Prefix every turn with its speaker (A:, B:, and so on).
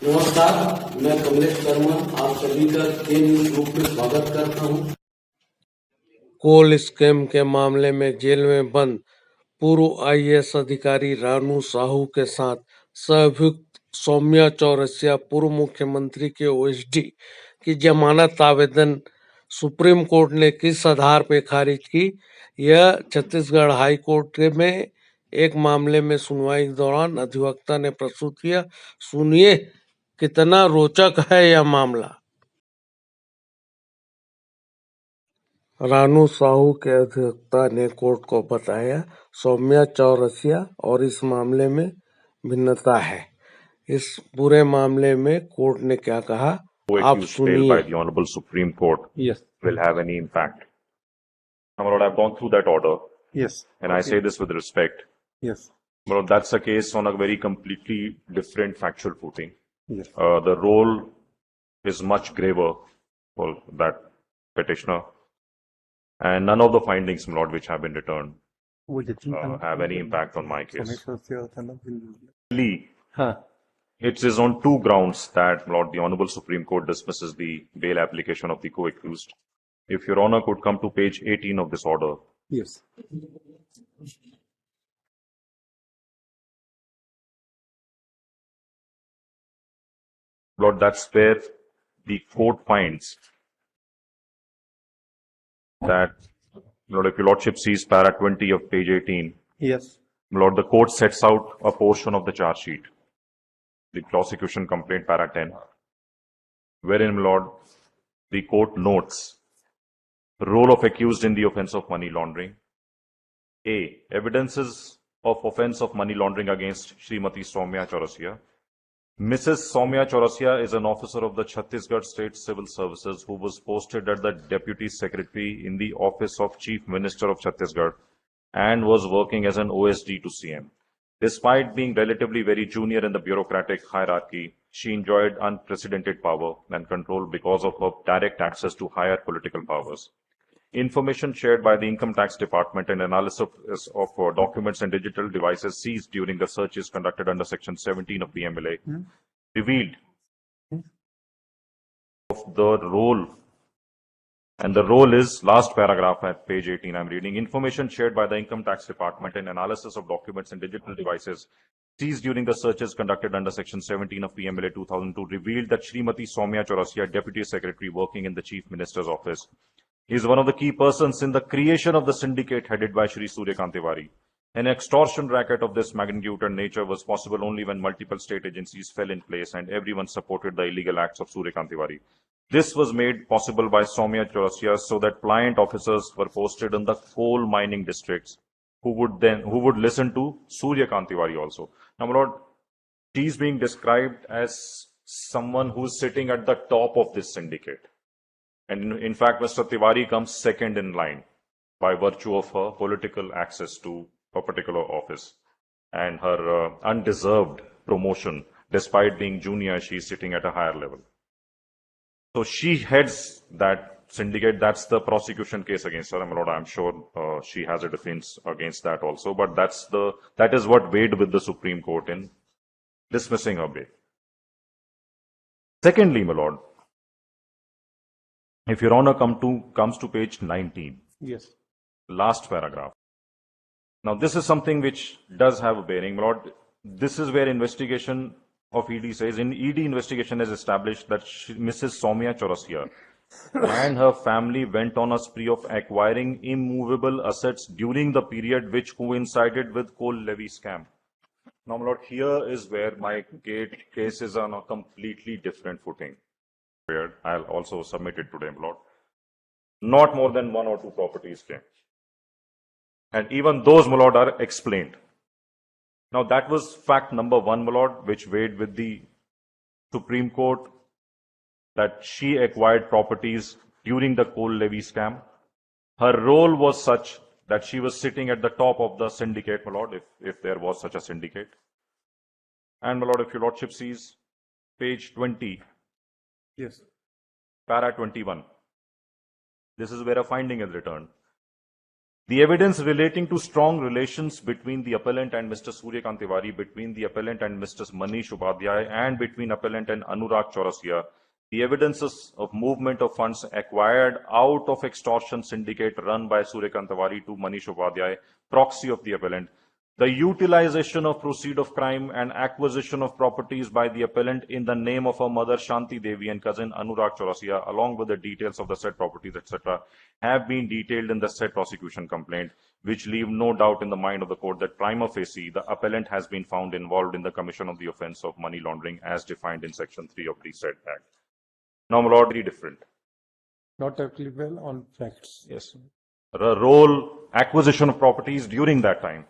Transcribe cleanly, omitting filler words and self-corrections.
A: नमस्कार, मैं कमलेश शर्मा आप सभी का के न्यूज ग्रुप में स्वागत करता हूं। कोल स्कैम के मामले में जेल में बंद पूर्व आईएएस अधिकारी रानू साहू के साथ सह-अभियुक्त सौम्या चौरसिया पूर्व मुख्यमंत्री के ओएसडी की जमानत आवेदन सुप्रीम कोर्ट ने किस आधार पर खारिज की? यह छत्तीसगढ़ हाई कोर्ट में एक मामले में सुनवाई के दौरान अधिवक्ता ने प्रस्तुत किया। सुनिए कितना रोचक है यह मामला। रानू साहू के अधिवक्ता ने कोर्ट को बताया सौम्या चौरसिया और इस मामले में भिन्नता है। इस पूरे मामले में कोर्ट ने क्या कहा आप सुनिए।
B: By the Honorable Supreme Court,
C: Yes.
B: will have any impact. Now, Lord, I've gone through that order,
C: Yes.
B: and I say this with respect.
C: Yes.
B: Lord, that's a case on a very completely different factual footing.
C: Yes.
B: The role is much graver for that petitioner, and none of the findings, Lord, which have been returned have any impact on my case.
C: Huh.
B: It is on two grounds that, Lord, the Honorable Supreme Court dismisses the bail application of the co-accused. If Your Honor could come to page 18 of this order.
C: Yes.
B: Lord, that's where the court finds that, Lord, if Your Lordship sees para 20 of page 18,
C: Yes.
B: Lord, the court sets out a portion of the charge sheet, the prosecution complaint para 10, wherein, Lord, the court notes role of accused in the offense of money laundering. A. Evidences of offense of money laundering against Srimati Soumya Chaurasia. Mrs. Soumya Chaurasia is an officer of the Chhattisgarh State Civil Services who was posted as the Deputy Secretary in the Office of Chief Minister of Chhattisgarh and was working as an OSD to CM. Despite being relatively very junior in the bureaucratic hierarchy, she enjoyed unprecedented power and control because of her direct access to higher political powers. Information shared by the Income Tax Department and analysis of documents and digital devices seized during the searches conducted under Section 17 of the MLA revealed of the role, and the role is last paragraph at page 18. I'm reading. Information shared by the Income Tax Department and analysis of documents and digital devices seized during the searches conducted under Section 17 of PMLA 2002 revealed that Srimati Soumya Chaurasia, Deputy Secretary working in the Chief Minister's office, is one of the key persons in the creation of the syndicate headed by Shri Suryakant Tiwari. An extortion racket of this magnitude and nature was possible only when multiple state agencies fell in place and everyone supported the illegal acts of Suryakant Tiwari. This was made possible by Soumya Chaurasia so that pliant officers were posted in the coal mining districts who would listen to Suryakant Tiwari also. Now, my Lord, she is being described as someone who is sitting at the top of this syndicate. And in fact, Mr. Tiwari comes second in line by virtue of her political access to a particular office and her undeserved promotion. Despite being junior, she is sitting at a higher level. So she heads that syndicate. That's the prosecution case against her. My Lord, I'm sure she has a defense against that also. But that is what weighed with the Supreme Court in dismissing her bail. Secondly, my Lord, if Your Honor comes to page 19,
C: Yes.
B: last paragraph. Now, this is something which does have a bearing, my Lord. This is where investigation of ED says, in ED investigation has established that Mrs. Soumya Chaurasia and her family went on a spree of acquiring immovable assets during the period which coincided with coal levy scam. Now, my Lord, here is where my case is on a completely different footing. I'll also submit it today, my Lord. Not more than one or two properties came. And even those, my Lord, are explained. Now, that was fact number one, my Lord, which weighed with the Supreme Court, that she acquired properties during the coal levy scam. Her role was such that she was sitting at the top of the syndicate, my Lord, if there was such a syndicate. And, my Lord, if Your Lordship sees page 20,
C: Yes.
B: para 21, this is where a finding is returned. The evidence relating to strong relations between the appellant and Mr. Suryakant Tiwari, between the appellant and Mr. Manish Upadhyay, and between appellant and Anurag Chaurasia, the evidences of movement of funds acquired out of extortion syndicate run by Suryakant Tiwari to Manish Upadhyay, proxy of the appellant, the utilization of proceed of crime and acquisition of properties by the appellant in the name of her mother Shanti Devi and cousin Anurag Chaurasia, along with the details of the said properties, etc., have been detailed in the said prosecution complaint, which leave no doubt in the mind of the court that prima facie the appellant has been found involved in the commission of the offence of money laundering as defined in section 3 of the said act. Now, my lord, very different.
C: Not applicable on facts.
B: Yes. The role, acquisition of properties during that time.